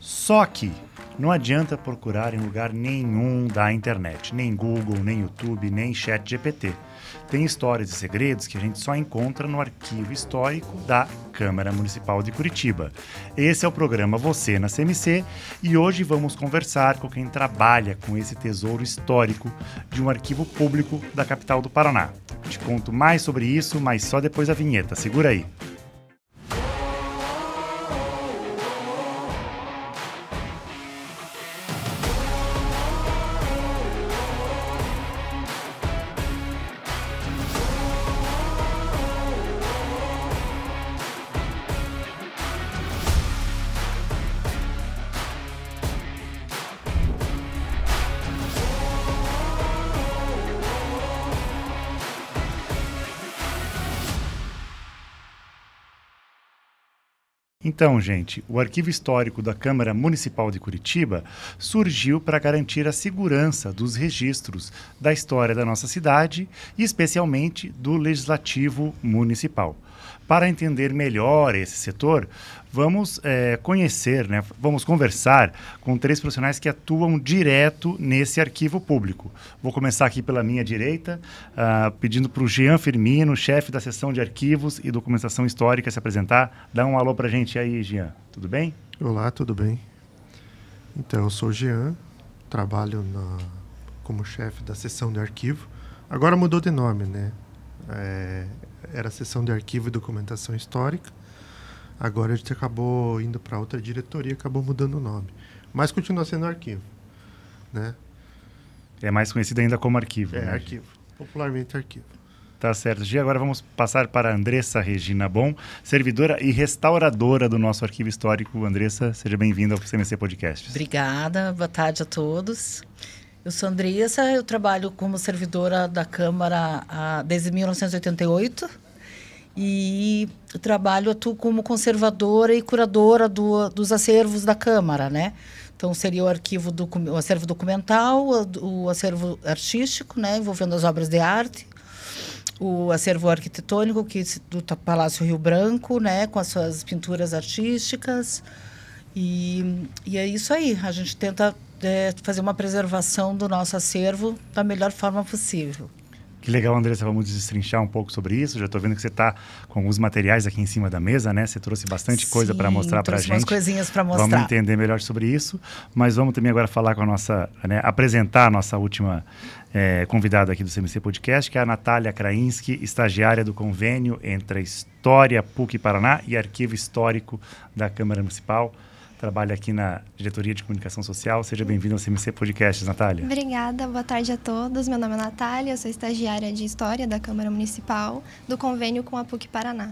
Só que não adianta procurar em lugar nenhum da internet, nem Google, nem YouTube, nem ChatGPT. Tem histórias e segredos que a gente só encontra no arquivo histórico da Câmara Municipal de Curitiba. Esse é o programa Você na CMC e hoje vamos conversar com quem trabalha com esse tesouro histórico de um arquivo público da capital do Paraná. Te conto mais sobre isso, mas só depois da vinheta. Segura aí. Então, gente, o Arquivo Histórico da Câmara Municipal de Curitiba surgiu para garantir a segurança dos registros da história da nossa cidade e especialmente do Legislativo Municipal. Para entender melhor esse setor, vamos vamos conversar com 3 profissionais que atuam direto nesse arquivo público. Vou começar aqui pela minha direita, pedindo para o Jean Firmino, chefe da seção de arquivos e documentação histórica, se apresentar. Dá um alô para a gente aí, Jean. Tudo bem? Olá, tudo bem? Então, eu sou o Jean, trabalho como chefe da seção de arquivo. Agora mudou de nome, né? Era a seção de arquivo e documentação histórica. Agora a gente acabou indo para outra diretoria, acabou mudando o nome. Mas continua sendo arquivo, né? É mais conhecido ainda como arquivo, né? Arquivo. Popularmente arquivo. Tá certo. Gia, agora vamos passar para a Andressa Regina Bon, servidora e restauradora do nosso arquivo histórico. Andressa, seja bem-vinda ao CMC Podcasts. Obrigada, boa tarde a todos. Eu sou Andressa, eu trabalho como servidora da Câmara desde 1988 e atuo como conservadora e curadora dos acervos da Câmara, né? Então, seria o acervo documental, o acervo artístico, né, envolvendo as obras de arte, o acervo arquitetônico do Palácio Rio Branco, né, com as suas pinturas artísticas. E é isso aí, a gente tenta fazer uma preservação do nosso acervo da melhor forma possível. Que legal, Andressa, vamos destrinchar um pouco sobre isso. Já estou vendo que você está com alguns materiais aqui em cima da mesa, né? Você trouxe bastante coisa para mostrar para a gente. Umas coisinhas para mostrar. Vamos entender melhor sobre isso, mas vamos também agora falar com a nossa, apresentar a nossa última convidada aqui do CMC Podcast, que é a Natália Krainski, estagiária do convênio entre a História PUC-Paraná e Arquivo Histórico da Câmara Municipal. Trabalha aqui na Diretoria de Comunicação Social. Seja bem-vinda ao CMC Podcasts, Natália. Obrigada, boa tarde a todos. Meu nome é Natália, eu sou estagiária de História da Câmara Municipal, do convênio com a PUC-Paraná.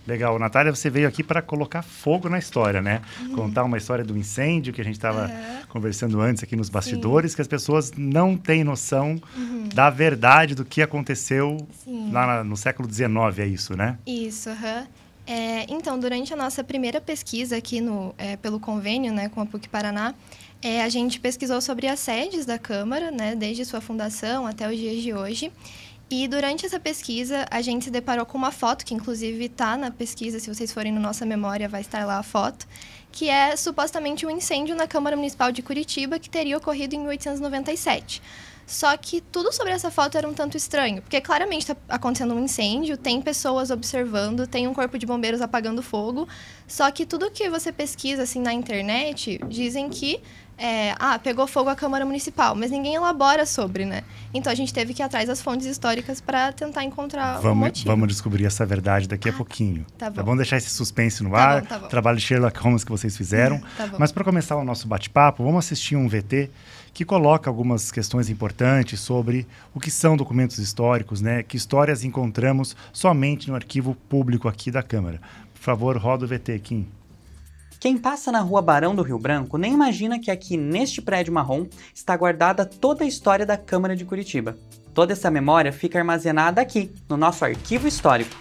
Legal. Natália, você veio aqui para colocar fogo na história, né? Contar uma história do incêndio que a gente estava conversando antes aqui nos bastidores, que as pessoas não têm noção da verdade do que aconteceu lá no século XIX, é isso, né? Isso, então, durante a nossa primeira pesquisa aqui pelo convênio, né, com a PUC-Paraná, a gente pesquisou sobre as sedes da Câmara, né, desde sua fundação até os dias de hoje. E durante essa pesquisa, a gente se deparou com uma foto, que inclusive está na pesquisa, se vocês forem no Nossa Memória, vai estar lá a foto, que é supostamente um incêndio na Câmara Municipal de Curitiba, que teria ocorrido em 1897. Só que tudo sobre essa foto era um tanto estranho, porque claramente está acontecendo um incêndio, tem pessoas observando, tem um corpo de bombeiros apagando fogo, só que tudo que você pesquisa assim, na internet, dizem que pegou fogo a Câmara Municipal, mas ninguém elabora sobre, né? Então a gente teve que ir atrás das fontes históricas para tentar encontrar o motivo. Vamos descobrir essa verdade daqui a pouquinho. Tá bom. É bom deixar esse suspense no ar, tá bom. Trabalho de Sherlock Holmes que vocês fizeram. Tá bom. Mas para começar o nosso bate-papo, vamos assistir um VT que coloca algumas questões importantes sobre o que são documentos históricos, né? Que histórias encontramos somente no arquivo público aqui da Câmara. Por favor, roda o VT, Kim. Quem passa na Rua Barão do Rio Branco nem imagina que aqui neste prédio marrom está guardada toda a história da Câmara de Curitiba. Toda essa memória fica armazenada aqui, no nosso arquivo histórico.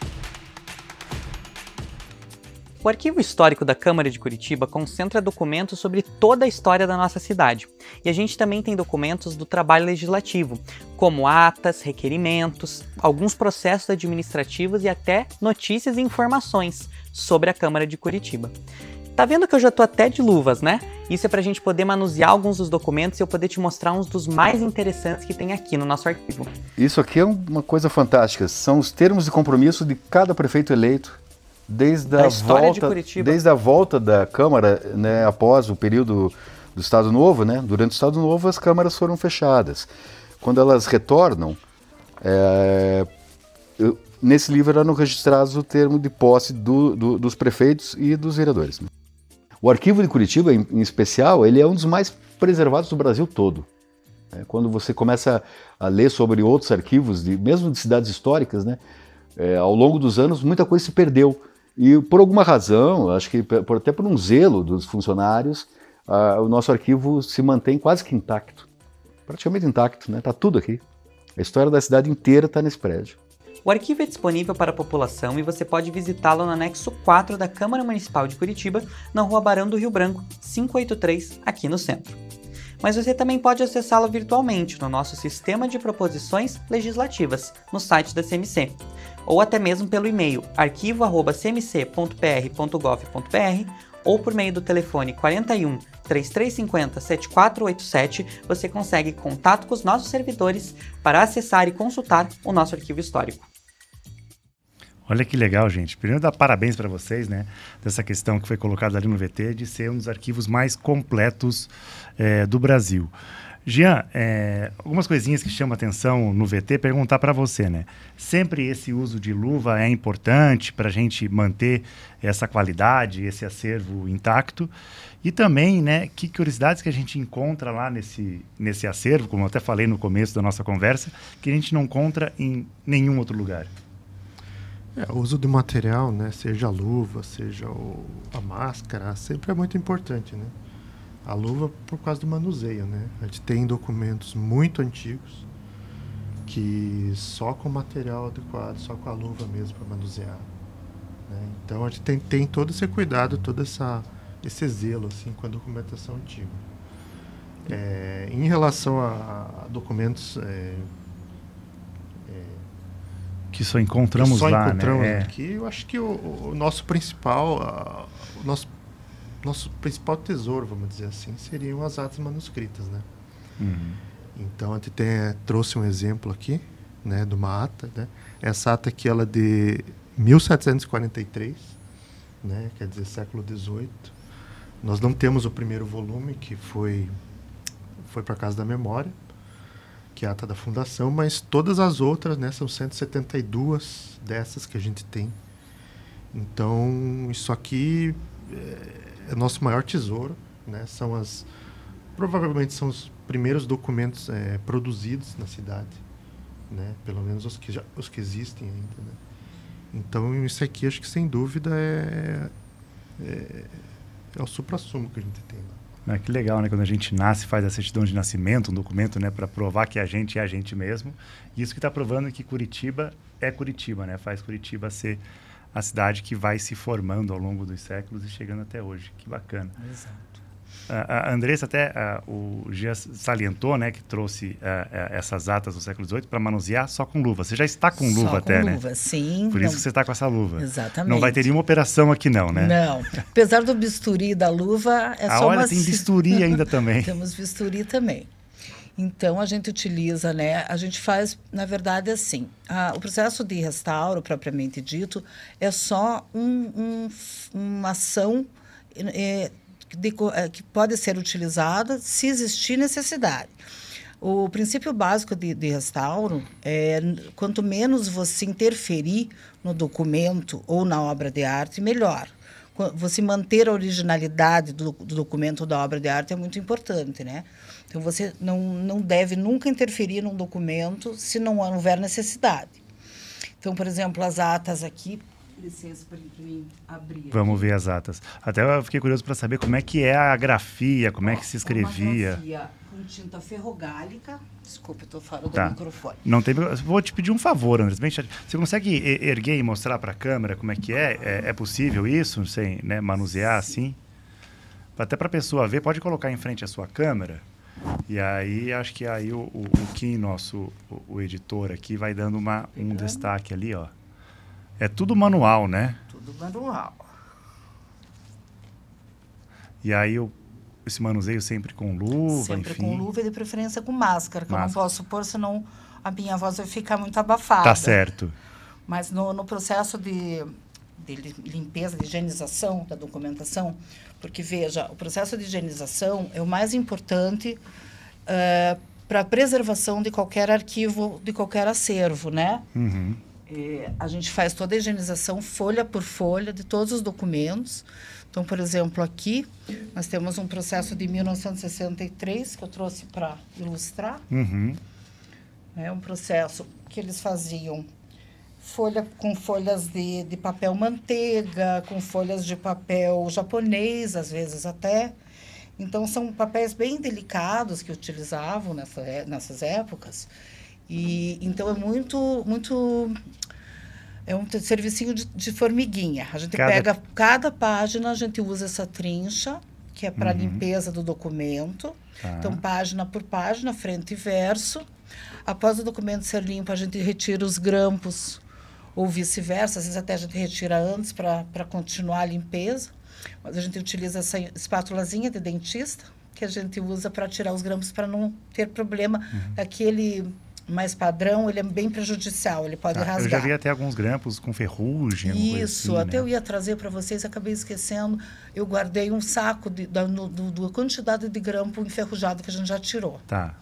O Arquivo Histórico da Câmara de Curitiba concentra documentos sobre toda a história da nossa cidade. E a gente também tem documentos do trabalho legislativo, como atas, requerimentos, alguns processos administrativos e até notícias e informações sobre a Câmara de Curitiba. Tá vendo que eu já tô até de luvas, né? Isso é pra gente poder manusear alguns dos documentos e eu poder te mostrar uns dos mais interessantes que tem aqui no nosso arquivo. Isso aqui é uma coisa fantástica. São os termos de compromisso de cada prefeito eleito desde a volta da Câmara, né, após o período do Estado Novo, né? Durante o Estado Novo as câmaras foram fechadas. Quando elas retornam, nesse livro eram registrados o termo de posse dos prefeitos e dos vereadores. O arquivo de Curitiba, em especial, ele é um dos mais preservados do Brasil todo. Quando você começa a ler sobre outros arquivos, mesmo de cidades históricas, né, ao longo dos anos, muita coisa se perdeu. E por alguma razão, acho que até por um zelo dos funcionários, o nosso arquivo se mantém quase que intacto. Praticamente intacto, né? Tá tudo aqui. A história da cidade inteira está nesse prédio. O arquivo é disponível para a população e você pode visitá-lo no anexo 4 da Câmara Municipal de Curitiba, na Rua Barão do Rio Branco, 583, aqui no centro. Mas você também pode acessá-lo virtualmente no nosso sistema de proposições legislativas, no site da CMC, ou até mesmo pelo e-mail arquivo@cmc.pr.gov.br ou por meio do telefone 41 3350 7487, você consegue contato com os nossos servidores para acessar e consultar o nosso arquivo histórico. Olha que legal, gente. Primeiro, dar parabéns para vocês, né? Dessa questão que foi colocada ali no VT de ser um dos arquivos mais completos do Brasil. Jean, algumas coisinhas que chamam a atenção no VT, perguntar para você, né? Sempre esse uso de luva é importante para a gente manter essa qualidade, esse acervo intacto. E também, né, que curiosidades que a gente encontra lá nesse acervo, como eu até falei no começo da nossa conversa, que a gente não encontra em nenhum outro lugar. O uso do material, né, seja a luva, seja a máscara, sempre é muito importante, né? A luva por causa do manuseio, né? A gente tem documentos muito antigos que só com material adequado, só com a luva mesmo para manusear, né? Então a gente tem todo esse cuidado, todo esse zelo assim, com a documentação antiga. Em relação a documentos que só encontramos lá, né? Aqui, eu acho que o nosso principal, nosso principal tesouro, vamos dizer assim, seriam as atas manuscritas, né? Uhum. Então a gente trouxe um exemplo aqui, né, de uma ata, né? Essa ata aqui ela é de 1743, né? Quer dizer século XVIII. Nós não temos o primeiro volume, que foi para a Casa da Memória, que é a ata da fundação, mas todas as outras, né, são 172 dessas que a gente tem. Então, isso aqui é o nosso maior tesouro, né? Provavelmente são os primeiros documentos produzidos na cidade, né? Pelo menos os que existem ainda, né? Então, isso aqui, acho que sem dúvida é o suprassumo que a gente tem lá. Que legal, né? Quando a gente nasce, faz a certidão de nascimento, um documento, né, para provar que a gente é a gente mesmo. Isso que está provando que Curitiba é Curitiba, né? Faz Curitiba ser a cidade que vai se formando ao longo dos séculos e chegando até hoje. Que bacana. Exato. A Andressa o Gia salientou, né, que trouxe essas atas do século XVIII para manusear só com luva. Você já está com luva só até, com né? luva, sim. Por isso que você está com essa luva. Exatamente. Não vai ter nenhuma operação aqui não, né? Não. Apesar do bisturi da luva, só olha, tem bisturi ainda também. Temos bisturi também. Então, a gente utiliza, né? A gente faz, na verdade, assim. O processo de restauro, propriamente dito, é só uma ação que pode ser utilizada se existir necessidade. O princípio básico de restauro é quanto menos você interferir no documento ou na obra de arte, melhor. Você manter a originalidade do documento ou da obra de arte é muito importante, né? Então, você não deve nunca interferir num documento se não houver necessidade. Então, por exemplo, as atas aqui... Licença para mim abrir. Vamos ver as atas. Até eu fiquei curioso para saber como é que é a grafia, como é que se escrevia. Uma grafia com tinta ferrogálica. Desculpa, eu estou fora do Tá. microfone. Não tem... Vou te pedir um favor, André. Você consegue erguer e mostrar para a câmera como é que é? É possível isso, sem, né, manusear assim? Até para a pessoa ver, pode colocar em frente a sua câmera. E aí, acho que aí o Kim, o editor aqui, vai dando um destaque ali, ó. É tudo manual, né? Tudo manual. E aí esse manuseio sempre com luva, Sempre enfim. com luva e de preferência com máscara, que eu não Máscara. posso pôr, senão a minha voz vai ficar muito abafada. Tá certo. Mas no processo de limpeza, de higienização da documentação, porque, veja, o processo de higienização é o mais importante para a preservação de qualquer arquivo, de qualquer acervo, né? Uhum. A gente faz toda a higienização, folha por folha, de todos os documentos. Então, por exemplo, aqui nós temos um processo de 1963, que eu trouxe para ilustrar. Uhum. É um processo que eles faziam com folhas de papel manteiga, com folhas de papel japonês, às vezes até. Então, são papéis bem delicados que utilizavam nessas épocas. E então é muito é um servicinho de formiguinha. A gente pega cada página, a gente usa essa trincha, que é para limpeza do documento. Tá. Então, página por página, frente e verso. Após o documento ser limpo, a gente retira os grampos ou vice-versa. Às vezes até a gente retira antes para continuar a limpeza. Mas a gente utiliza essa espátulazinha de dentista, que a gente usa para tirar os grampos para não ter problema. Aquele mais padrão, ele é bem prejudicial, ele pode rasgar. Eu já vi até alguns grampos com ferrugem, alguma coisa Isso, assim, até né? eu ia trazer para vocês, acabei esquecendo. Eu guardei um saco da quantidade de grampo enferrujado que a gente já tirou. Tá.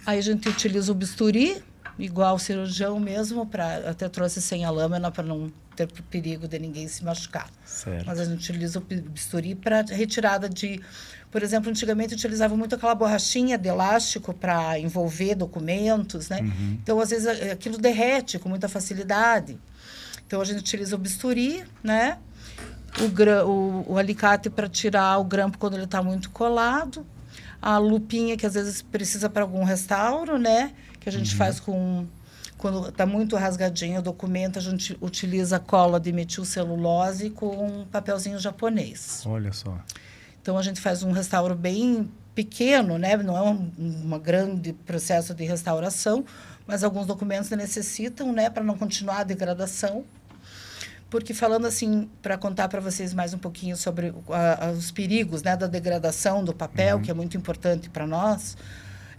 Aí a gente utiliza o bisturi, igual o cirurgião mesmo, até trouxe sem a lâmina para não ter perigo de ninguém se machucar. Certo. Mas a gente utiliza o bisturi para retirada de... Por exemplo, antigamente utilizava muito aquela borrachinha de elástico para envolver documentos, né? Então, às vezes, aquilo derrete com muita facilidade. Então, a gente utiliza o bisturi, né? O alicate para tirar o grampo quando ele está muito colado. A lupinha, que às vezes precisa para algum restauro, né? Que a gente faz quando está muito rasgadinho o documento, a gente utiliza cola de metilcelulose com um papelzinho japonês. Olha só. Então, a gente faz um restauro bem pequeno, né? Não é um grande processo de restauração, mas alguns documentos necessitam, né? Para não continuar a degradação. Porque, falando assim, para contar para vocês mais um pouquinho sobre os perigos, né? Da degradação do papel, que é muito importante para nós,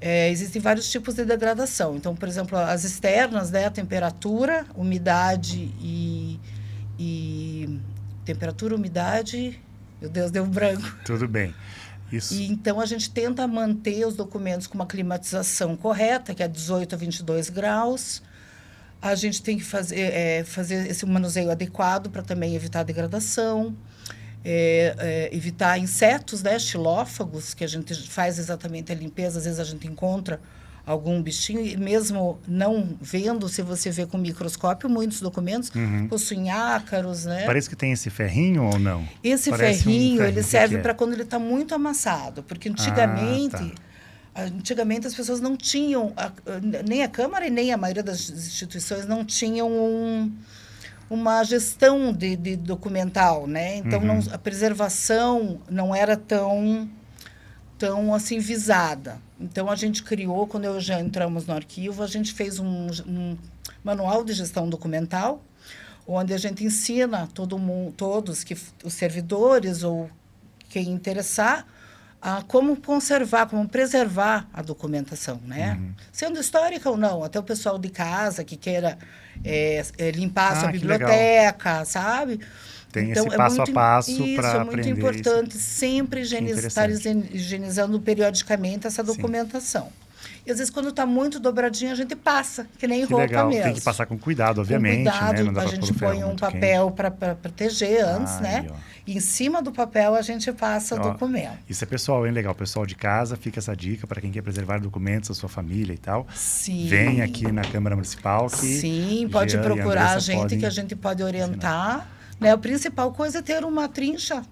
existem vários tipos de degradação. Então, por exemplo, as externas, né? A temperatura, umidade e... Temperatura, umidade... Meu Deus, deu um branco. Tudo bem. Isso. E, então, a gente tenta manter os documentos com uma climatização correta, que é 18 a 22 graus. A gente tem que fazer esse manuseio adequado para também evitar a degradação, evitar insetos, né, xilófagos, que a gente faz exatamente a limpeza. Às vezes a gente encontra algum bichinho, e mesmo não vendo, se você vê com microscópio, muitos documentos possuem ácaros, né? Parece que tem esse ferrinho ou não? Esse Parece ferrinho, ele serve que para quando ele está muito amassado, porque antigamente, antigamente as pessoas não tinham, nem a Câmara e nem a maioria das instituições não tinham uma gestão de documental, né? Então, a preservação não era tão assim visada. Então, a gente criou, quando já entramos no arquivo, a gente fez um manual de gestão documental, onde a gente ensina todos, os servidores ou quem interessar, a como conservar, como preservar a documentação, né? Sendo histórica ou não, até o pessoal de casa que queira limpar a sua biblioteca, sabe? Tem então, esse passo a passo para aprender. Isso é muito importante, sempre estar higienizando periodicamente essa documentação. E às vezes, quando está muito dobradinho, a gente passa, que nem roupa legal. mesmo. Tem que passar com cuidado, obviamente. Com cuidado, né? Não dá a gente põe um papel para proteger antes, né? E em cima do papel, a gente passa o documento. Isso é pessoal, hein? Legal. Pessoal de casa, fica essa dica para quem quer preservar documentos da sua família e tal. Sim. Vem aqui na Câmara Municipal. Sim, pode procurar a gente, que a gente pode orientar. Né? A principal coisa é ter uma trincha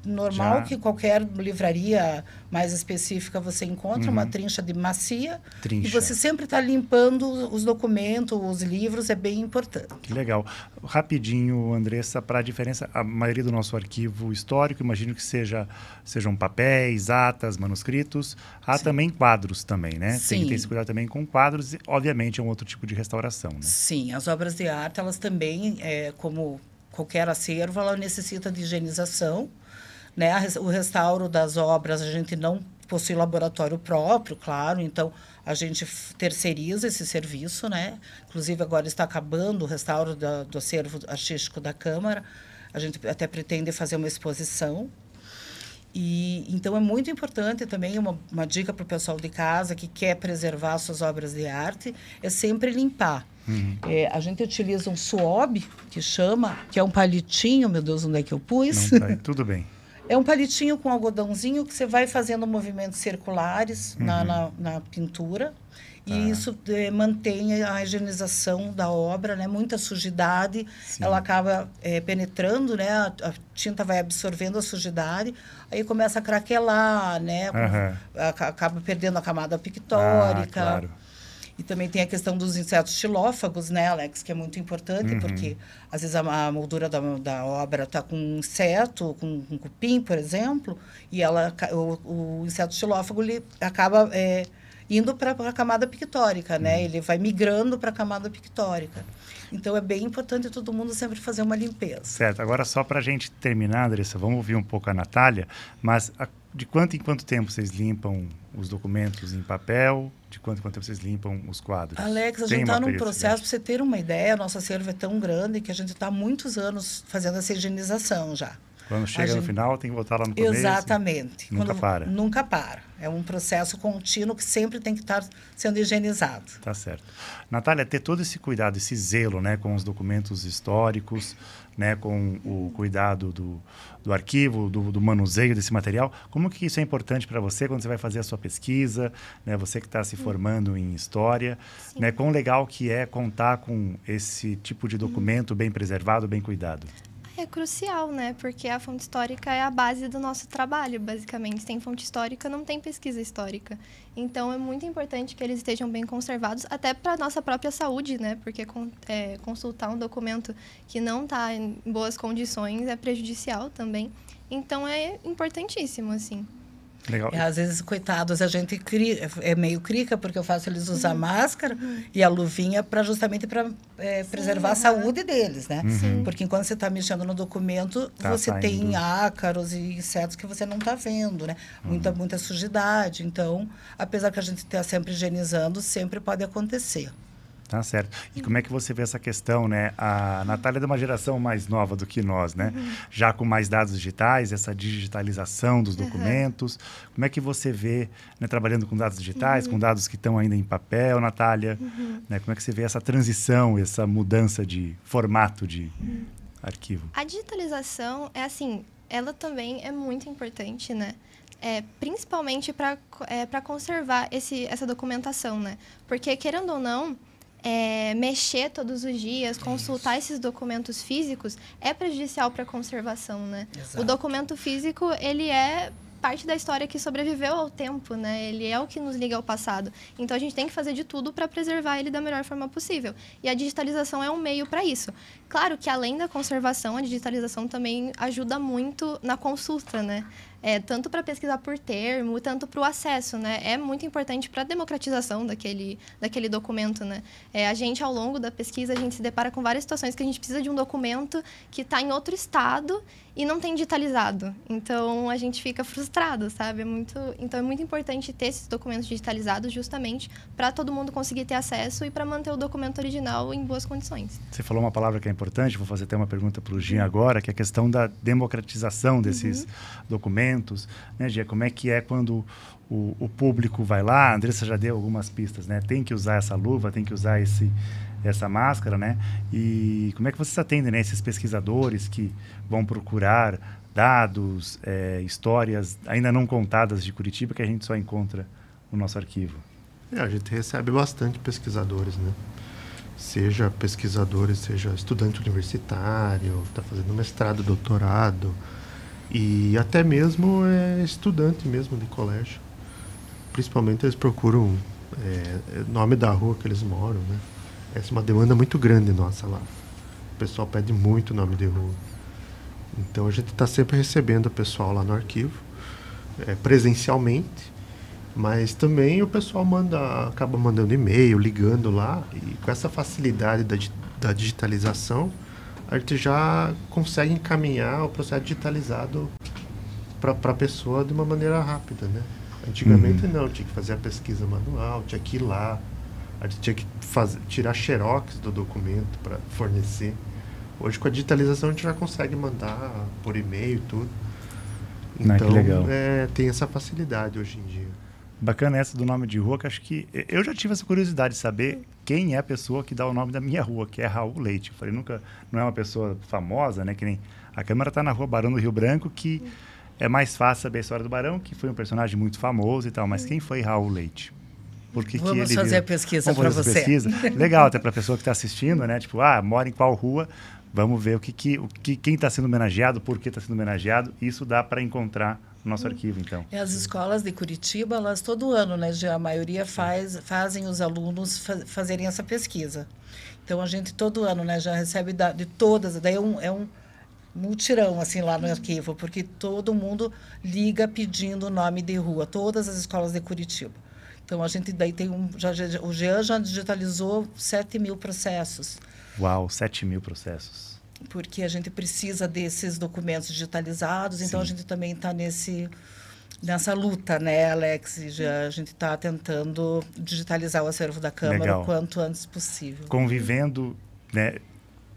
normal, que qualquer livraria mais específica você encontra, uma trincha de macia. E você sempre está limpando os documentos, os livros, é bem importante. Que legal. Rapidinho, Andressa, para a diferença, a maioria do nosso arquivo histórico, imagino que sejam papéis, atas, manuscritos. Há também quadros também, né? Sim. Tem que ter esse cuidado também com quadros, e obviamente é um outro tipo de restauração, né? Sim, as obras de arte, elas também, como qualquer acervo, ela necessita de higienização, né? O restauro das obras, a gente não possui laboratório próprio, claro, então a gente terceiriza esse serviço, né? Inclusive agora está acabando o restauro do acervo artístico da Câmara, a gente até pretende fazer uma exposição. E então é muito importante também, uma dica para o pessoal de casa que quer preservar suas obras de arte, é sempre limpar. A gente utiliza um suob, que é um palitinho, meu Deus, onde é que eu pus? Não, tudo bem. É um palitinho com algodãozinho que você vai fazendo movimentos circulares na pintura. E isso mantém a higienização da obra, né? Muita sujidade, ela acaba penetrando, né? A tinta vai absorvendo a sujidade, aí começa a craquelar, né? Acaba perdendo a camada pictórica. Claro. E também tem a questão dos insetos xilófagos, né, Alex? Que é muito importante, porque às vezes a moldura da obra está com um inseto, com um cupim, por exemplo, e o inseto xilófago ele acaba indo para a camada pictórica, né? Ele vai migrando para a camada pictórica. Então, é bem importante todo mundo sempre fazer uma limpeza. Certo. Agora, só para a gente terminar, Andressa, vamos ouvir um pouco a Natália, mas de quanto em quanto tempo vocês limpam os documentos em papel? De quanto em quanto tempo vocês limpam os quadros? Alex, a gente está num processo, para você ter uma ideia, a nossa acervo é tão grande que a gente está há muitos anos fazendo essa higienização já. Quando chega no final, tem que voltar lá no começo. Exatamente. Nunca para. Nunca para. É um processo contínuo que sempre tem que estar sendo higienizado. Tá certo. Natália, ter todo esse cuidado, esse zelo, né, com os documentos históricos, né, com o cuidado do arquivo, do manuseio desse material, como que isso é importante para você quando você vai fazer a sua pesquisa, né, você que está se formando em história, né, quão legal que é contar com esse tipo de documento bem preservado, bem cuidado? É crucial, né? Porque a fonte histórica é a base do nosso trabalho, basicamente. Sem fonte histórica, não tem pesquisa histórica. Então, é muito importante que eles estejam bem conservados, até para a nossa própria saúde, né? Porque consultar um documento que não está em boas condições é prejudicial também. Então, é importantíssimo, assim. Legal. Às vezes, coitados, a gente é meio crica, porque eu faço eles usar máscara e a luvinha justamente para preservar a saúde deles, né? Porque enquanto você está mexendo no documento, você tem ácaros e insetos que você não está vendo, né? Muita sujidade. Então, apesar que a gente esteja sempre higienizando, sempre pode acontecer. Tá certo. E como é que você vê essa questão, né? A Natália é de uma geração mais nova do que nós, né? Já com mais dados digitais, essa digitalização dos documentos. Como é que você vê, né, trabalhando com dados digitais, com dados que estão ainda em papel, Natália? Né? Como é que você vê essa transição, essa mudança de formato de arquivo? A digitalização ela também é muito importante, né? Principalmente para conservar essa documentação, né? Porque, querendo ou não, mexer todos os dias, consultar esses documentos físicos é prejudicial para a conservação, né? Exato. O documento físico, ele é parte da história que sobreviveu ao tempo, né? Ele é o que nos liga ao passado. Então, a gente tem que fazer de tudo para preservar ele da melhor forma possível. E a digitalização é um meio para isso. Claro que, além da conservação, a digitalização também ajuda muito na consulta, né? Tanto para pesquisar por termo, tanto para o acesso, né? É muito importante para a democratização daquele documento, né? A gente, ao longo da pesquisa, a gente se depara com várias situações que a gente precisa de um documento que está em outro estado e não tem digitalizado. Então, a gente fica frustrado, sabe? Então, é muito importante ter esses documentos digitalizados justamente para todo mundo conseguir ter acesso e para manter o documento original em boas condições. Você falou uma palavra que é importante, vou fazer até uma pergunta para o Jean agora, que é a questão da democratização desses documentos, né, Jean? Como é que é quando o público vai lá? A Andressa já deu algumas pistas, né? Tem que usar essa luva, tem que usar essa máscara, né? E como é que vocês atendem, né, esses pesquisadores que vão procurar dados, histórias ainda não contadas de Curitiba que a gente só encontra no nosso arquivo? A gente recebe bastante pesquisadores, né? Seja pesquisadores, seja estudante universitário, está fazendo mestrado, doutorado, e até mesmo estudante mesmo de colégio. Principalmente eles procuram nome da rua que eles moram, né? Essa é uma demanda muito grande nossa lá. O pessoal pede muito nome de rua. Então a gente está sempre recebendo o pessoal lá no arquivo, presencialmente, mas também o pessoal acaba mandando e-mail, ligando lá, e com essa facilidade da digitalização, a gente já consegue encaminhar o processo digitalizado para a pessoa de uma maneira rápida, né? Antigamente não, tinha que fazer a pesquisa manual, tinha que ir lá, a gente tinha que tirar xerox do documento para fornecer. Hoje, com a digitalização, a gente já consegue mandar por e-mail e tudo. Então, que legal. Tem essa facilidade hoje em dia. Bacana essa do nome de rua, que acho que... Eu já tive essa curiosidade de saber quem é a pessoa que dá o nome da minha rua, que é Raul Leite. Eu falei, não é uma pessoa famosa, né? Que nem... A Câmara está na rua Barão do Rio Branco, que é mais fácil saber a história do Barão, que foi um personagem muito famoso e tal. Mas quem foi Raul Leite? Vamos fazer a pesquisa para você. Pesquisa. Legal, até para a pessoa que está assistindo, né? Tipo, mora em qual rua? Vamos ver quem está sendo homenageado, por que está sendo homenageado. Isso dá para encontrar no nosso arquivo, então. E as escolas de Curitiba, elas todo ano, né? Já a maioria fazem os alunos fazerem essa pesquisa. Então, a gente todo ano, né? Já recebe de todas. Daí é um mutirão, assim, lá no arquivo, porque todo mundo liga pedindo o nome de rua. Todas as escolas de Curitiba. Então, a gente daí tem o Jean já digitalizou 7.000 processos. Uau, 7.000 processos. Porque a gente precisa desses documentos digitalizados, então a gente também está nessa luta, né, Alex? A gente está tentando digitalizar o acervo da Câmara o quanto antes possível. Convivendo, né,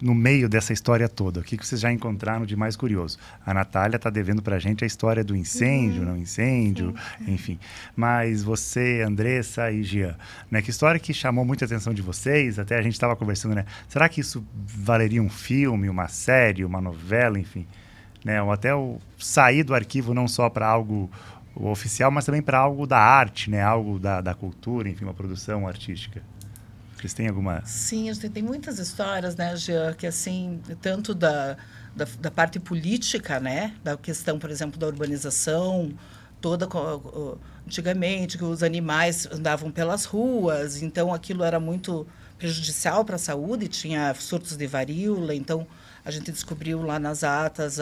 no meio dessa história toda, o que vocês já encontraram de mais curioso? A Natália está devendo para a gente a história do incêndio, não incêndio, enfim. Mas você, Andressa e Jean, né, que história que chamou muita atenção de vocês? Até a gente estava conversando, né? Será que isso valeria um filme, uma série, uma novela, enfim? Né, ou até sair do arquivo não só para algo oficial, mas também para algo da arte, né? Algo da cultura, enfim, uma produção artística. Vocês têm alguma... Sim, a gente tem muitas histórias, né, Jean, que assim, tanto da parte política, né, da questão, por exemplo, da urbanização, antigamente, que os animais andavam pelas ruas, então aquilo era muito prejudicial para a saúde, tinha surtos de varíola, então a gente descobriu lá nas atas,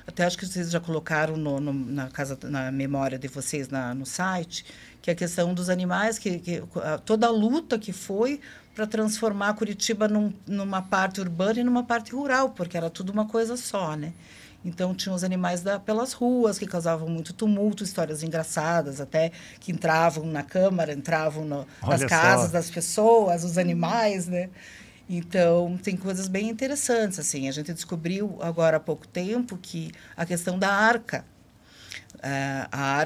até acho que vocês já colocaram na memória de vocês no site, que é a questão dos animais, toda a luta que foi para transformar Curitiba numa parte urbana e numa parte rural, porque era tudo uma coisa só, né? Então, tinha os animais pelas ruas, que causavam muito tumulto, histórias engraçadas, até que entravam na Câmara, entravam nas casas das pessoas, os animais, né? Então, tem coisas bem interessantes, assim. A gente descobriu agora há pouco tempo que a questão da arca, a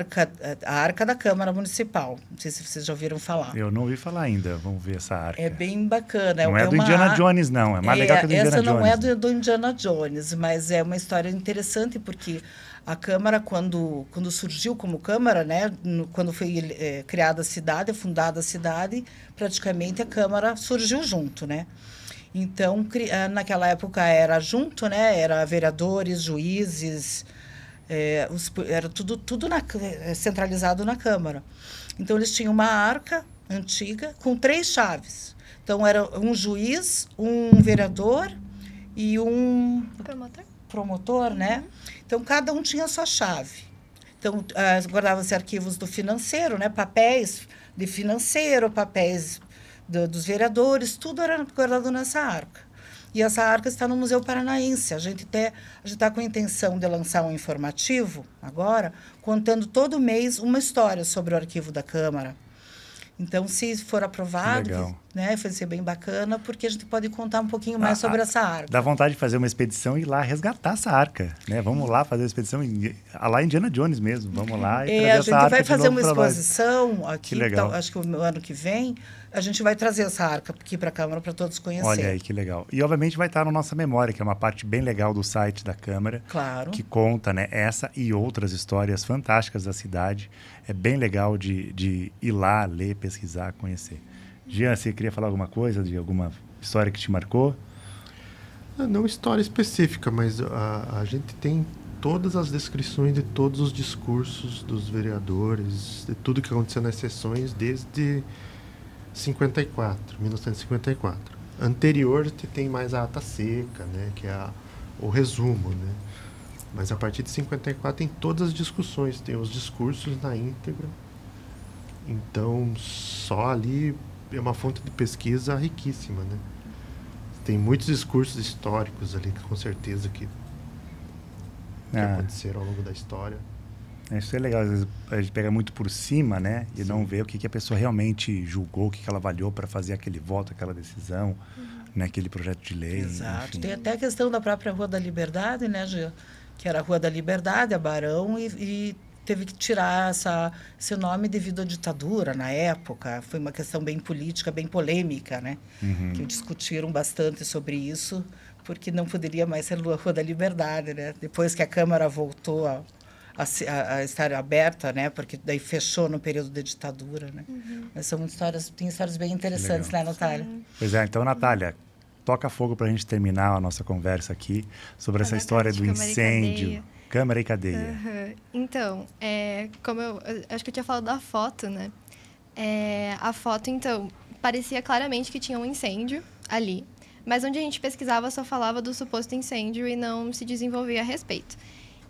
arca da Câmara Municipal. Não sei se vocês já ouviram falar. Eu não ouvi falar ainda. Vamos ver essa arca. É bem bacana. Não é do Indiana Jones, não. É mais legal que do Indiana Jones. Essa não é do Indiana Jones, mas é uma história interessante, porque a Câmara, quando surgiu como Câmara, né, quando foi criada a cidade, fundada a cidade, praticamente a Câmara surgiu junto, né? Então, naquela época era junto, né? Era vereadores, juízes... era tudo centralizado na Câmara. Então, eles tinham uma arca antiga com 3 chaves. Então, era um juiz, um vereador e um promotor, né? Então, cada um tinha a sua chave. Então, guardavam-se arquivos do financeiro, né? Papéis de financeiro, papéis dos vereadores, tudo era guardado nessa arca. E essa arca está no Museu Paranaense. A gente está com a intenção de lançar um informativo agora, contando todo mês uma história sobre o arquivo da Câmara. Então, se for aprovado, né, vai ser bem bacana, porque a gente pode contar um pouquinho mais sobre essa arca. Dá vontade de fazer uma expedição e ir lá resgatar essa arca, né? Vamos lá fazer a expedição lá em Indiana Jones mesmo. Vamos lá e trazer essa arca. A gente vai fazer uma exposição aqui, então, acho que no ano que vem, a gente vai trazer essa arca aqui para a Câmara para todos conhecerem. Olha aí, que legal. E, obviamente, vai estar na nossa memória, que é uma parte bem legal do site da Câmara. Claro. Que conta, né, essa e outras histórias fantásticas da cidade. É bem legal de ir lá, ler, pesquisar, conhecer. Jean, você queria falar alguma coisa de alguma história que te marcou? Não história específica, mas a gente tem todas as descrições de todos os discursos dos vereadores, de tudo que aconteceu nas sessões desde 1954. Anterior tem mais a ata seca, né, que é o resumo, né? Mas a partir de 54 tem todas as discussões, tem os discursos na íntegra. Então, só ali é uma fonte de pesquisa riquíssima, né? Tem muitos discursos históricos ali, com certeza, que aconteceram ao longo da história. Isso é legal, às vezes a gente pega muito por cima, né? E não vê o que a pessoa realmente julgou, o que ela avaliou para fazer aquele voto, aquela decisão, né? Aquele projeto de lei. Exato. Enfim. Tem até a questão da própria Rua da Liberdade, né, Gê? Que era a Rua da Liberdade, a Barão, e teve que tirar esse nome devido à ditadura na época. Foi uma questão bem política, bem polêmica, né? Que discutiram bastante sobre isso, porque não poderia mais ser Rua da Liberdade, né? Depois que a Câmara voltou a estar aberta, né? Porque daí fechou no período da ditadura, né? Mas tem histórias bem interessantes, né, Natália? Pois é, então, Natália, toca fogo para a gente terminar a nossa conversa aqui sobre essa história do incêndio. Câmara e Cadeia. Então, como eu acho que eu tinha falado da foto, né? A foto, então, parecia claramente que tinha um incêndio ali, mas onde a gente pesquisava só falava do suposto incêndio e não se desenvolvia a respeito.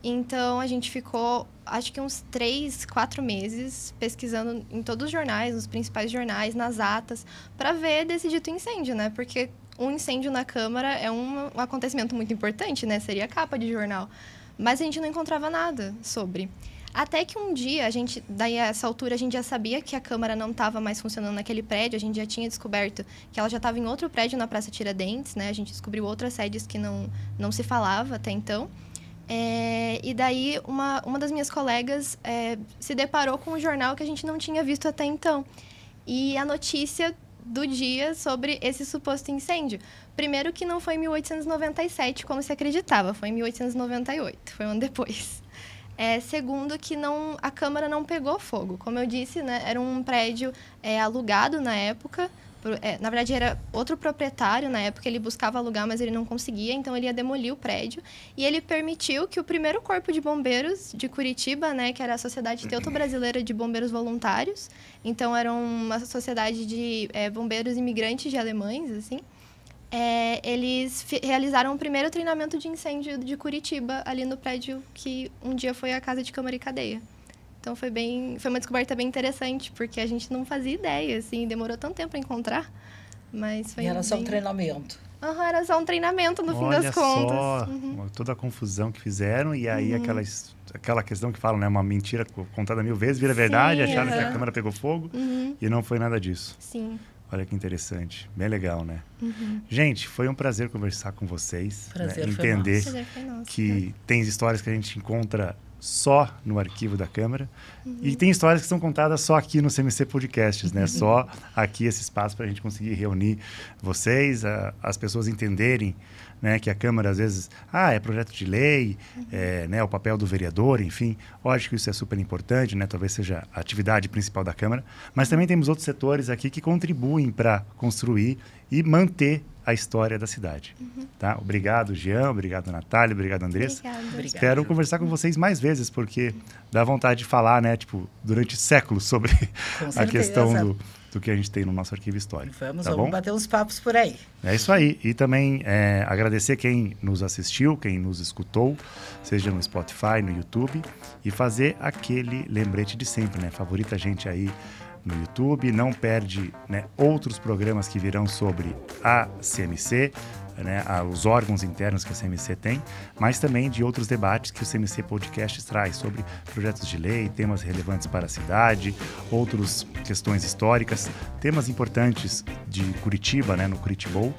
Então, a gente ficou, acho que uns 3, 4 meses pesquisando em todos os jornais, nos principais jornais, nas atas, para ver desse dito incêndio, né? Porque um incêndio na Câmara é um acontecimento muito importante, né? Seria capa de jornal. Mas a gente não encontrava nada sobre. Até que um dia, daí a essa altura, a gente já sabia que a Câmara não estava mais funcionando naquele prédio, a gente já tinha descoberto que ela já estava em outro prédio na Praça Tiradentes, né? A gente descobriu outras sedes que não se falava até então. E daí, uma das minhas colegas se deparou com um jornal que a gente não tinha visto até então. E a notícia do dia sobre esse suposto incêndio. Primeiro que não foi em 1897, como se acreditava, foi em 1898, foi um ano depois. Segundo que a Câmara não pegou fogo. Como eu disse, né, era um prédio alugado na época. Na verdade, era outro proprietário na época, ele buscava alugar, mas ele não conseguia, então ele ia demolir o prédio. E ele permitiu que o primeiro corpo de bombeiros de Curitiba, né, que era a Sociedade Teuto-Brasileira de Bombeiros Voluntários, então era uma sociedade de bombeiros imigrantes de alemães, assim, eles realizaram o primeiro treinamento de incêndio de Curitiba, ali no prédio que um dia foi a Casa de Câmara e Cadeia. Então, foi uma descoberta bem interessante, porque a gente não fazia ideia, assim, demorou tanto tempo para encontrar, mas foi era só um treinamento. Era só um treinamento, no fim das contas. Olha só, toda a confusão que fizeram, e aí aquela questão que falam, né, uma mentira contada 1000 vezes, vira verdade, acharam que a Câmara pegou fogo, e não foi nada disso. Sim. Olha que interessante, bem legal, né? Gente, foi um prazer conversar com vocês, Prazer, né? Entender foi nosso. que tem histórias que a gente encontra só no arquivo da Câmara. E tem histórias que são contadas só aqui no CMC Podcasts, né? Só aqui esse espaço para a gente conseguir reunir vocês, as pessoas entenderem, né, que a Câmara, às vezes, é projeto de lei, né, o papel do vereador, enfim. Lógico que isso é super importante, né? Talvez seja a atividade principal da Câmara. Mas também temos outros setores aqui que contribuem para construir e manter a história da cidade. Tá? Obrigado, Jean. Obrigado, Natália. Obrigado, Andressa. Obrigada. Espero conversar com vocês mais vezes, porque dá vontade de falar, né, tipo, durante séculos sobre a questão do que a gente tem no nosso arquivo histórico. Vamos bater uns papos por aí. É isso aí. E também agradecer quem nos assistiu, quem nos escutou, seja no Spotify, no YouTube, e fazer aquele lembrete de sempre, né? Favorita a gente aí no YouTube, não perde, né, outros programas que virão sobre a CMC, né, os órgãos internos que a CMC tem, mas também de outros debates que o CMC Podcast traz sobre projetos de lei, temas relevantes para a cidade, outras questões históricas, temas importantes de Curitiba, né, no Curitibou.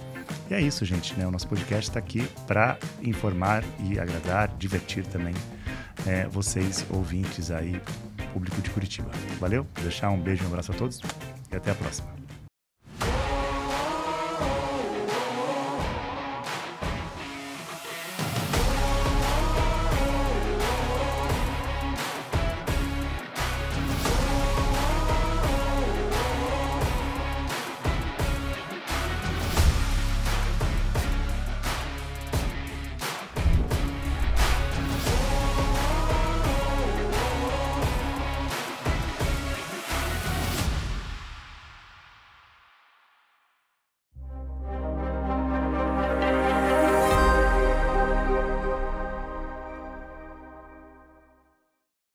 E é isso, gente, né? O nosso podcast está aqui para informar e agradar, divertir também vocês, ouvintes aí, público de Curitiba. Valeu? Vou deixar um beijo e um abraço a todos e até a próxima.